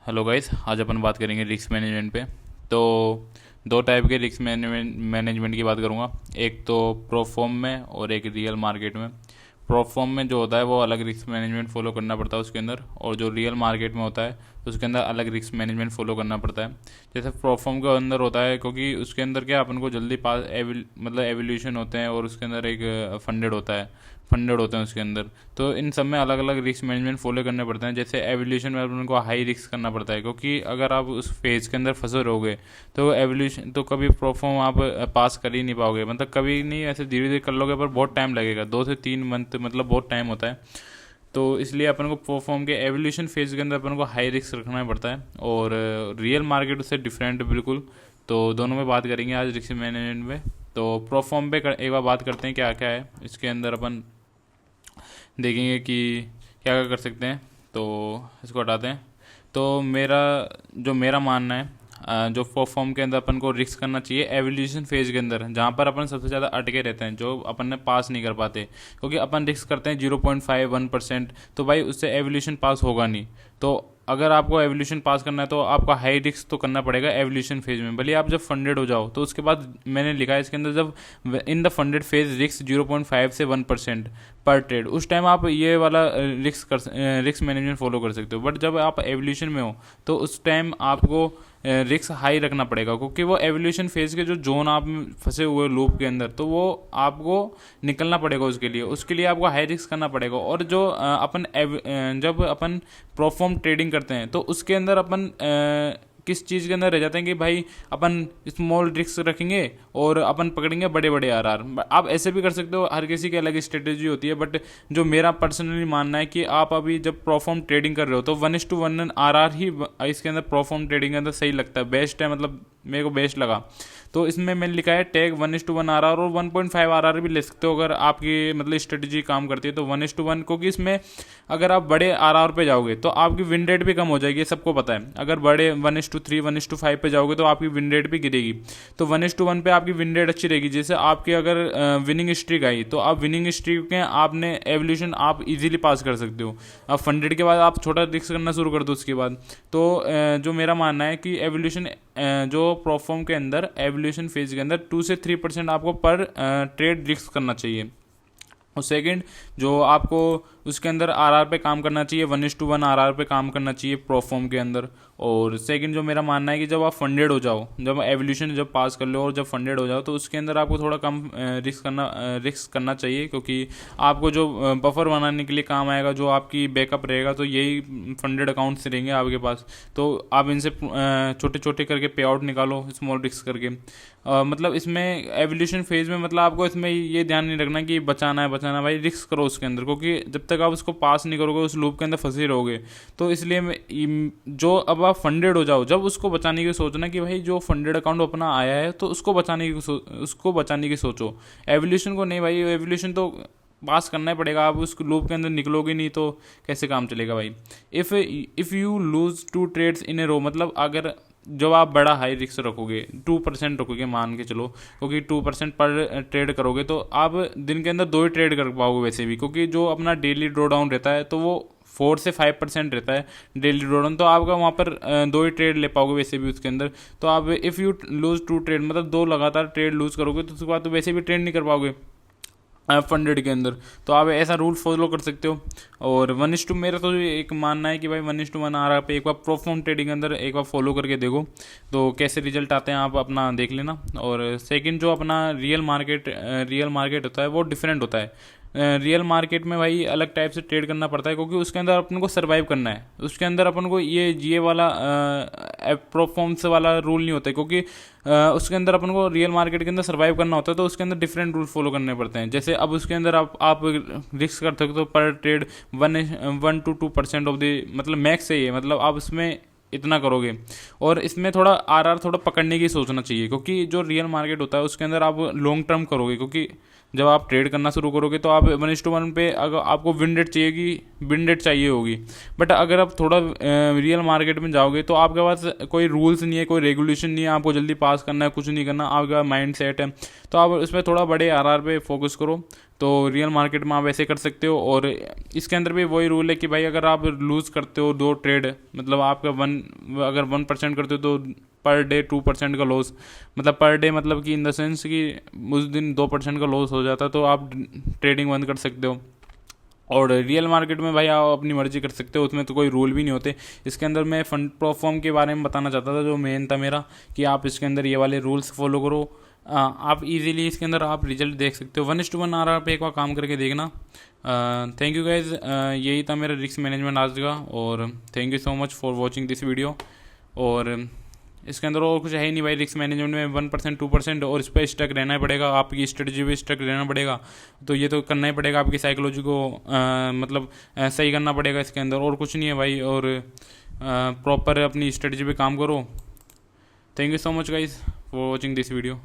Hello guys, आज अपन बात करेंगे रिस्क मैनेजमेंट पे। तो दो टाइप के रिस्क मैनेजमेंट की बात करूँगा। एक तो प्रो फॉर्म में और एक रियल मार्केट में। प्रो फॉर्म में जो होता है वो अलग रिस्क मैनेजमेंट फॉलो करना पड़ता है उसके अंदर, और जो रियल मार्केट में होता है उसके अंदर अलग रिस्क मैनेजमेंट फॉलो करना पड़ता है। जैसे प्रो फॉर्म के अंदर होता है क्योंकि उसके अंदर क्या अपन को जल्दी पास मतलब एवोल्यूशन होते हैं, और उसके अंदर एक फंडेड होते हैं उसके अंदर। तो इन सब में अलग अलग रिस्क मैनेजमेंट फॉलो करने पड़ते हैं। जैसे एवोल्यूशन में उनको हाई रिस्क करना पड़ता है, क्योंकि अगर आप उस फेज के अंदर फंसे रहोगे तो एवोल्यूशन तो कभी परफॉर्म आप पास कर ही नहीं पाओगे। मतलब कभी नहीं, ऐसे धीरे धीरे कर लोगे पर बहुत टाइम लगेगा, 2 से 3 मंथ, मतलब बहुत टाइम होता है। तो इसलिए अपन को परफॉर्म के एवोल्यूशन फेज के अंदर अपन को हाई रिस्क रखना पड़ता है, और रियल मार्केट उससे डिफरेंट बिल्कुल। तो दोनों में बात करेंगे आज रिस्क मैनेजमेंट में। तो परफॉर्म पे एक बार बात करते हैं क्या क्या है इसके अंदर। अपन देखेंगे कि क्या क्या कर सकते हैं। तो इसको हटाते हैं। तो मेरा मानना है, जो परफॉर्म के अंदर अपन को रिस्क करना चाहिए एवोल्यूशन फेज के अंदर, जहाँ पर अपन सबसे ज़्यादा अटके रहते हैं, जो अपन ने पास नहीं कर पाते। क्योंकि अपन रिस्क करते हैं 0.51%, तो भाई उससे एवोल्यूशन पास होगा नहीं। तो अगर आपको एवोल्यूशन पास करना है तो आपको हाई रिस्क तो करना पड़ेगा एवोल्यूशन फेज में, भले आप जब फंडेड हो जाओ। तो उसके बाद मैंने लिखा है इसके अंदर, जब in the funded phase risk 0.5 से 1% पर ट्रेड, उस टाइम आप ये वाला रिस्क मैनेजमेंट फॉलो कर सकते हो। बट जब आप एवोल्यूशन में हो तो उस टाइम आपको रिस्क हाई रखना पड़ेगा, क्योंकि वो एवोल्यूशन फेज के जो जोन आप फंसे हुए लूप के अंदर, तो वो आपको निकलना पड़ेगा। उसके लिए आपको हाई रिस्क करना पड़ेगा। और जो जब अपन परफॉर्म ट्रेडिंग करते हैं तो उसके अंदर अपन किस चीज़ के अंदर रह जाते हैं कि भाई अपन स्मॉल रिस्क रखेंगे और अपन पकड़ेंगे बड़े बड़े आरआर। आप ऐसे भी कर सकते हो, हर किसी की अलग स्ट्रेटेजी होती है। बट जो मेरा पर्सनली मानना है कि आप अभी जब परफॉर्म ट्रेडिंग कर रहे हो तो 1:1 आरआर ही इसके अंदर परफॉर्म ट्रेडिंग के अंदर सही लगता है, बेस्ट है, मतलब मेरे को बेस्ट लगा। तो इसमें मैंने लिखा है टैग 1:1 आरआर, और 1.5 आरआर भी ले सकते हो अगर आपकी मतलब स्ट्रेटेजी काम करती है तो 1:1, क्योंकि इसमें अगर आप बड़े आरआर पे जाओगे तो आपकी विन रेट भी कम हो जाएगी, सबको पता है। अगर बड़े 1:3 1:5 पे जाओगे तो आपकी विन रेट भी गिरेगी। तो 1:1 पे आपकी विन रेट अच्छी रहेगी। जैसे आपकी अगर विनिंग स्ट्रीक आई तो आप विनिंग स्ट्रीक में आपने एवोल्यूशन आप इजीली पास कर सकते हो। अब फंडेड के बाद आप छोटा रिस्क करना शुरू कर दो उसके बाद। तो जो मेरा मानना है कि एवोल्यूशन जो परफॉर्म के अंदर एवोल्यूशन फेज के अंदर 2 से 3% आपको पर ट्रेड रिस्क करना चाहिए। और सेकंड, जो आपको उसके अंदर आरआर पे काम करना चाहिए, 1:1 आरआर पे काम करना चाहिए प्रोफॉर्म के अंदर। और सेकंड जो मेरा मानना है कि जब आप फंडेड हो जाओ, जब एवोल्यूशन जब पास कर लो और जब फंडेड हो जाओ, तो उसके अंदर आपको थोड़ा कम रिस्क करना चाहिए, क्योंकि आपको जो बफर बनाने के लिए काम आएगा, जो आपकी बैकअप रहेगा, तो यही फंडेड अकाउंट से रहेंगे आपके पास। तो आप इनसे छोटे छोटे करके पे आउट निकालो, स्मॉल रिस्क करके। मतलब इसमें एवोल्यूशन फेज में मतलब आपको इसमें ये ध्यान नहीं रखना कि बचाना है भाई, रिस्क करो उसके अंदर, क्योंकि जब तक आप उसको पास नहीं करोगे उस लूप के अंदर फंसे रहोगे। तो इसलिए जो अब आप फंडेड हो जाओ, जब उसको बचाने की सोचना कि भाई जो फंडेड अकाउंट अपना आया है तो उसको बचाने की सोचो, एवोल्यूशन को नहीं। भाई एवोल्यूशन तो पास करना ही पड़ेगा, आप उस लूप के अंदर निकलोगे नहीं तो कैसे काम चलेगा भाई। इफ़ यू लूज 2 ट्रेड्स इन ए रो, मतलब अगर जब आप बड़ा हाई रिस्क रखोगे, 2% रखोगे मान के चलो, क्योंकि 2% पर ट्रेड करोगे तो आप दिन के अंदर 2 ही ट्रेड कर पाओगे वैसे भी, क्योंकि जो अपना डेली ड्रॉ डाउन रहता है तो वो 4 से 5% रहता है डेली ड्रॉ डाउन। तो आपका वहाँ पर 2 ही ट्रेड ले पाओगे वैसे भी उसके अंदर। तो आप इफ़ यू लूज 2 ट्रेड, मतलब 2 लगातार ट्रेड लूज करोगे तो उसके बाद तो वैसे भी ट्रेड नहीं कर पाओगे फंडेड के अंदर। तो आप ऐसा रूल फॉलो कर सकते हो। और 1:2 मेरा तो एक मानना है कि भाई 1:1 आ रहा पे एक बार परफॉर्म ट्रेडिंग के अंदर एक बार फॉलो करके देखो, तो कैसे रिजल्ट आते हैं आप अपना देख लेना। और सेकंड, जो अपना रियल मार्केट होता है वो डिफरेंट होता है। रियल मार्केट में भाई अलग टाइप से ट्रेड करना पड़ता है, क्योंकि उसके अंदर अपन को सर्वाइव करना है। उसके अंदर अपन को ये वाला परफॉर्मेंस वाला रूल नहीं होता है, क्योंकि उसके अंदर अपन को रियल मार्केट के अंदर सर्वाइव करना होता है। तो उसके अंदर डिफरेंट रूल फॉलो करने पड़ते हैं। जैसे अब उसके अंदर आप रिस्क कर सकते हो पर ट्रेड 1 to 2% ऑफ द, मतलब मैक्स है ये, मतलब आप उसमें इतना करोगे। और इसमें थोड़ा आरआर थोड़ा पकड़ने की सोचना चाहिए, क्योंकि जो रियल मार्केट होता है उसके अंदर आप लॉन्ग टर्म करोगे, क्योंकि जब आप ट्रेड करना शुरू करोगे तो आप 1:1 पे अगर आपको विन रेट चाहिए होगी। बट अगर आप थोड़ा रियल मार्केट में जाओगे तो आपके पास कोई रूल्स नहीं है, कोई रेगुलेशन नहीं है, आपको जल्दी पास करना है, कुछ नहीं करना, आपका माइंड सेट है। तो आप उसमें थोड़ा बड़े आरआर पे फोकस करो, तो रियल मार्केट में आप ऐसे कर सकते हो। और इसके अंदर भी वही रूल है कि भाई अगर आप लूज़ करते हो 2 ट्रेड, मतलब आपका अगर 1% करते हो तो पर डे 2% का लॉस, मतलब पर डे मतलब कि इन द सेंस कि उस दिन 2% का लॉस हो जाता है, तो आप ट्रेडिंग बंद कर सकते हो। और रियल मार्केट में भाई आप अपनी मर्जी कर सकते हो, उसमें तो कोई रूल भी नहीं होते। इसके अंदर मैं फंड प्रोफॉर्म के बारे में बताना चाहता था, जो मेन था मेरा, कि आप इसके अंदर ये वाले रूल्स फॉलो करो। आप इजीली इसके अंदर आप रिजल्ट देख सकते हो। 1:1 आरआर पे एक बार काम करके देखना। थैंक यू गाइज, यही था मेरा रिस्क मैनेजमेंट आज का, और thank you so much for watching this video. और इसके अंदर और कुछ है ही नहीं भाई, रिस्क मैनेजमेंट में 1% 2% और इस पर स्टक रहना ही पड़ेगा, आपकी स्ट्रेटजी पे स्टक रहना पड़ेगा। तो ये तो करना ही पड़ेगा, आपकी साइकोलॉजी को मतलब सही करना पड़ेगा इसके अंदर, और कुछ नहीं है भाई। और प्रॉपर अपनी स्ट्रेटजी पे काम करो। Thank you so much guys for watching this video.